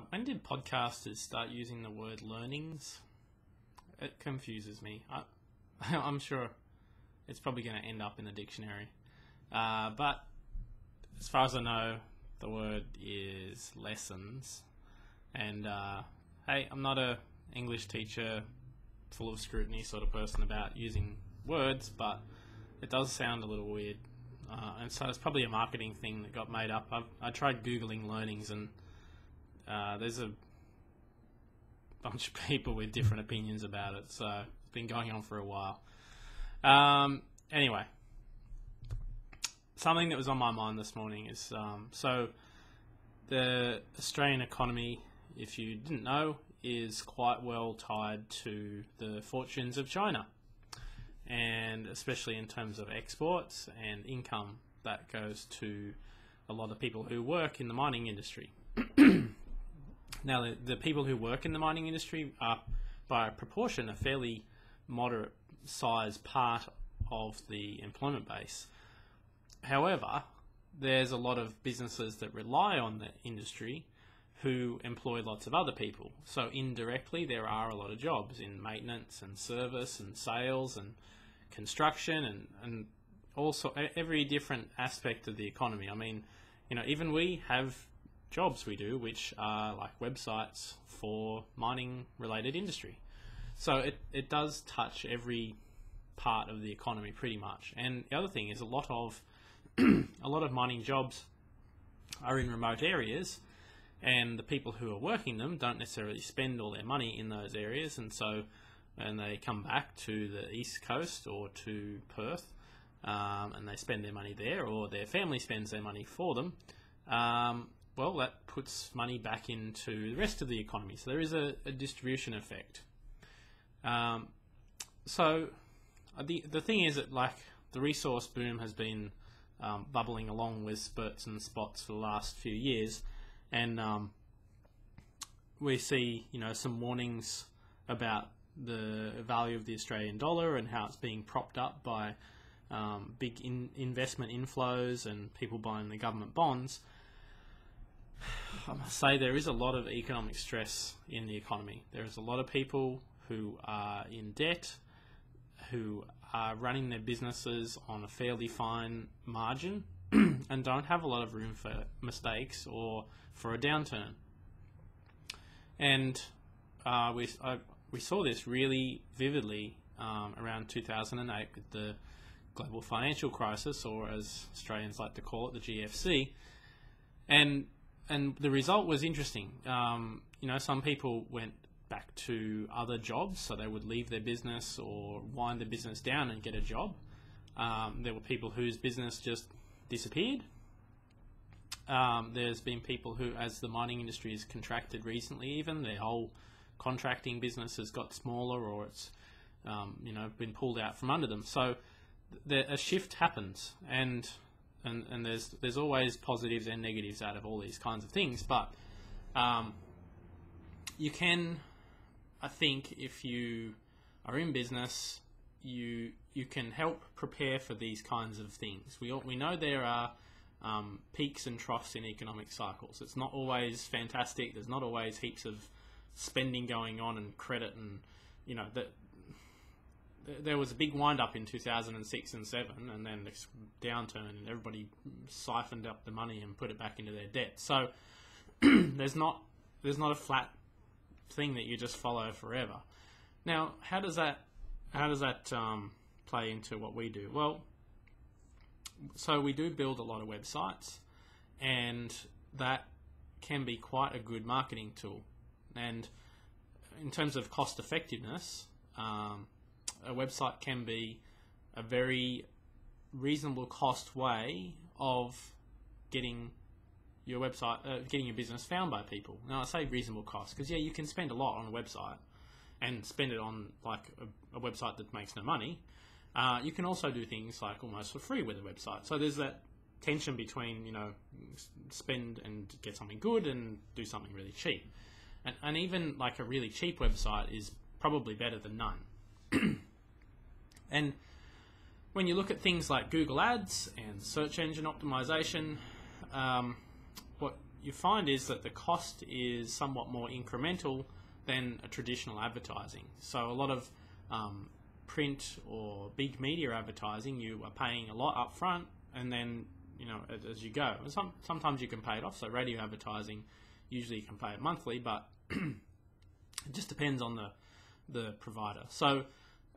When did podcasters start using the word learnings? It confuses me. I'm sure it's probably going to end up in the dictionary. But as far as I know, the word is lessons. And hey, I'm not a English teacher full of scrutiny sort of person about using words, but it does sound a little weird. And so it's probably a marketing thing that got made up. I tried Googling learnings, and there's a bunch of people with different opinions about it, so it's been going on for a while. Anyway, something that was on my mind this morning is, so the Australian economy, if you didn't know, is quite well tied to the fortunes of China, and especially in terms of exports and income that goes to a lot of people who work in the mining industry. Now, the people who work in the mining industry are, by proportion, a fairly moderate sized part of the employment base. However, there's a lot of businesses that rely on the industry who employ lots of other people. So indirectly, there are a lot of jobs in maintenance and service and sales and construction and also every different aspect of the economy. I mean, even we have jobs we do which are like websites for mining related industry. So it does touch every part of the economy pretty much. And the other thing is a lot of mining jobs are in remote areas, and the people who are working them don't necessarily spend all their money in those areas, and they come back to the East Coast or to Perth, and they spend their money there, or their family spends their money for them. Well, that puts money back into the rest of the economy. So there is a distribution effect. So the thing is that, like, the resource boom has been bubbling along with spurts and spots for the last few years, and we see some warnings about the value of the Australian dollar and how it's being propped up by big investment inflows and people buying the government bonds. I must say there is a lot of economic stress in the economy. There's a lot of people who are in debt, who are running their businesses on a fairly fine margin and don't have a lot of room for mistakes or for a downturn. And we saw this really vividly around 2008 with the global financial crisis, or as Australians like to call it, the GFC. And the result was interesting. Some people went back to other jobs, so they would leave their business or wind their business down and get a job. There were people whose business just disappeared. There's been people who, as the mining industry has contracted recently, even their whole contracting business has got smaller, or it's been pulled out from under them. So a shift happens, and there's always positives and negatives out of all these kinds of things. But you can, I think, if you are in business, you can help prepare for these kinds of things. We know there are peaks and troughs in economic cycles. It's not always fantastic. There's not always heaps of spending going on and credit, and there was a big wind-up in 2006 and 7, and then this downturn, and everybody siphoned up the money and put it back into their debt. So there's not a flat thing that you just follow forever. Now, how does that play into what we do? Well, so we do build a lot of websites, and that can be quite a good marketing tool. And in terms of cost effectiveness, a website can be a very reasonable cost way of getting your website, getting your business found by people. Now, I say reasonable cost because, yeah, you can spend a lot on a website and spend it on like a website that makes no money. You can also do things like almost for free with a website. So there's that tension between, spend and get something good and do something really cheap. And even like a really cheap website is probably better than none. And when you look at things like Google Ads and search engine optimization, you find is that the cost is somewhat more incremental than a traditional advertising. So a lot of print or big media advertising, you are paying a lot up front, and then as you go. Sometimes you can pay it off. So radio advertising, usually you can pay it monthly, but it just depends on the provider. So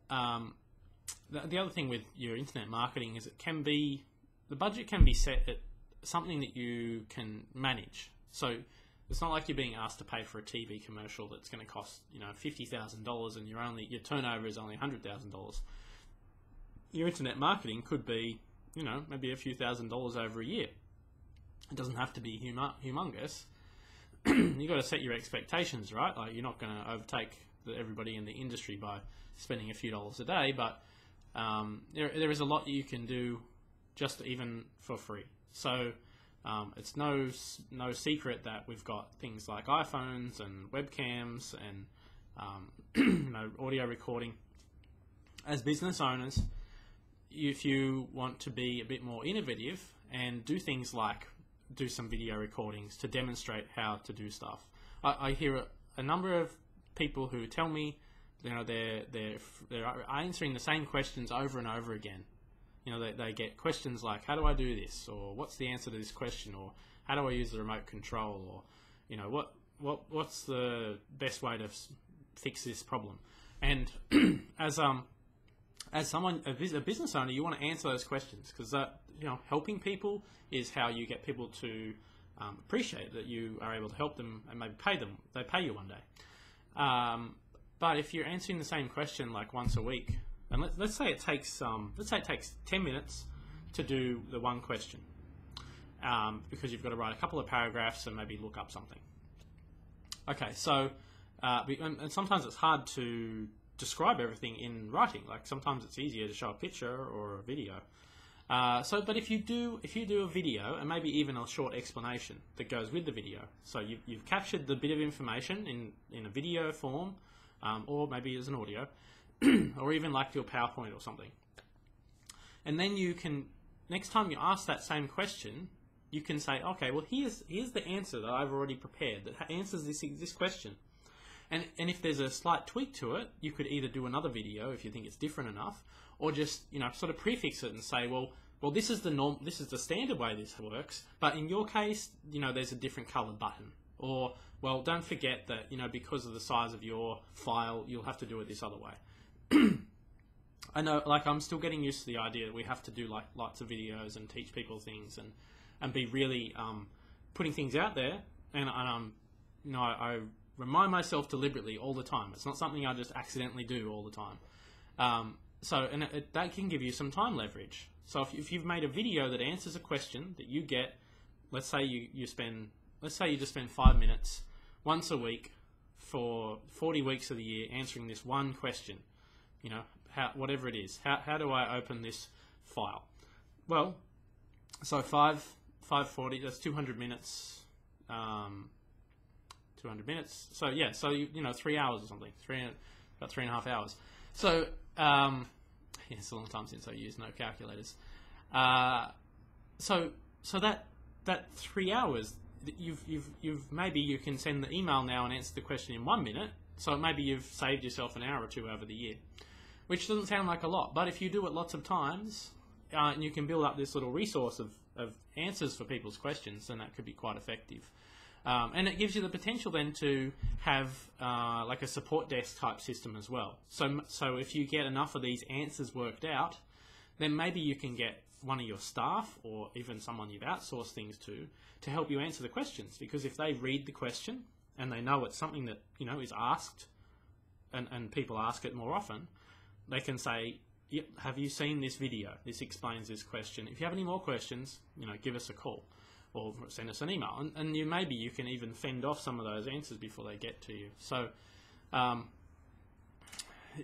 the other thing with your internet marketing is the budget can be set at something that you can manage. So it's not like you're being asked to pay for a TV commercial that's going to cost $50,000 and your turnover is only $100,000. Your internet marketing could be maybe a few $1,000s over a year. It doesn't have to be humongous. You've got to set your expectations, right? Like, you're not going to overtake everybody in the industry by spending a few dollars a day, but there is a lot that you can do just even for free. So it's no secret that we've got things like iPhones and webcams and audio recording. As business owners, if you want to be a bit more innovative and do things like do some video recordings to demonstrate how to do stuff, I hear a number of people who tell me they're answering the same questions over and over again. They get questions like, how do I do this? Or what's the answer to this question? Or how do I use the remote control? Or, what's the best way to fix this problem? And as a business owner, you want to answer those questions, because helping people is how you get people to appreciate that you are able to help them and maybe pay them. They pay you one day. But if you're answering the same question like once a week, and let's say it takes 10 minutes to do the one question, because you've got to write a couple of paragraphs and maybe look up something. Okay, so and sometimes it's hard to describe everything in writing. Like, sometimes it's easier to show a picture or a video. But if you do a video and maybe even a short explanation that goes with the video, so you've captured the bit of information in a video form, or maybe as an audio, or even like your PowerPoint or something. And then you can, next time you ask that same question, you can say, okay, well, here's the answer that I've already prepared that answers this question. And if there's a slight tweak to it, you could either do another video if you think it's different enough, or just sort of prefix it and say, well, this is the norm, this is the standard way this works, but in your case, there's a different colored button. Or, well, don't forget that because of the size of your file, you'll have to do it this other way. I know, like, I'm still getting used to the idea that we have to do like lots of videos and teach people things and be really putting things out there. And I remind myself deliberately all the time. It's not something I just accidentally do all the time. That can give you some time leverage. So if you've made a video that answers a question that you get, let's say you just spend 5 minutes once a week for 40 weeks of the year answering this one question. Whatever it is, how do I open this file? Well, so 540, that's 200 minutes. 200 minutes. So yeah, so 3 hours or something. About 3.5 hours. So it's a long time since I used no calculators. So that 3 hours, you've maybe you can send the email now and answer the question in 1 minute. So maybe you've saved yourself an hour or two over the year, which doesn't sound like a lot, but if you do it lots of times, and you can build up this little resource of answers for people's questions, then that could be quite effective. And it gives you the potential then to have like a support desk type system as well. So if you get enough of these answers worked out, then maybe you can get one of your staff or even someone you've outsourced things to help you answer the questions. Because if they read the question and they know it's something that is asked, and people ask it more often, they can say, yep, have you seen this video? This explains this question. If you have any more questions, give us a call or send us an email. And maybe you can even fend off some of those answers before they get to you. So,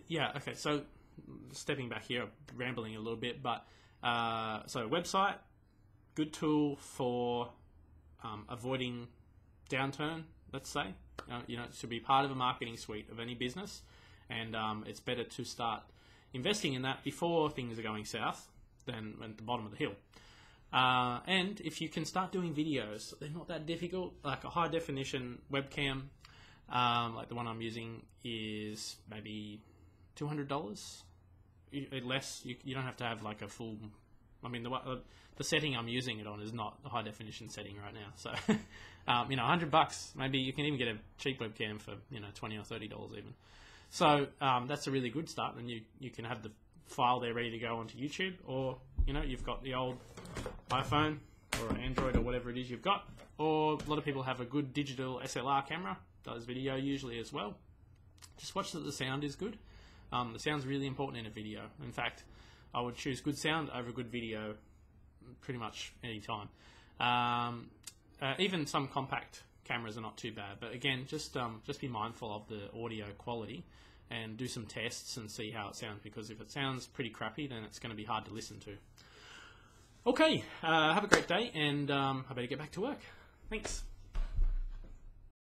yeah, okay, so stepping back here, rambling a little bit, but so website, good tool for avoiding downturn, let's say. It should be part of a marketing suite of any business, and it's better to start investing in that before things are going south than at the bottom of the hill. And if you can start doing videos, they're not that difficult. Like a high definition webcam, like the one I'm using, is maybe $200. Less. You don't have to have like a full. I mean, the setting I'm using it on is not a high definition setting right now. So, $100. Maybe you can even get a cheap webcam for $20 or $30 even. So that's a really good start, and you can have the file there ready to go onto YouTube, or you've got the old iPhone or Android or whatever it is you've got, or a lot of people have a good digital SLR camera, does video usually as well. Just watch that the sound is good. The sound's really important in a video. In fact, I would choose good sound over good video pretty much any time. Even some compact cameras are not too bad, but again, just be mindful of the audio quality and do some tests and see how it sounds, because if it sounds pretty crappy, then it's going to be hard to listen to. Okay, have a great day, and I better get back to work. Thanks.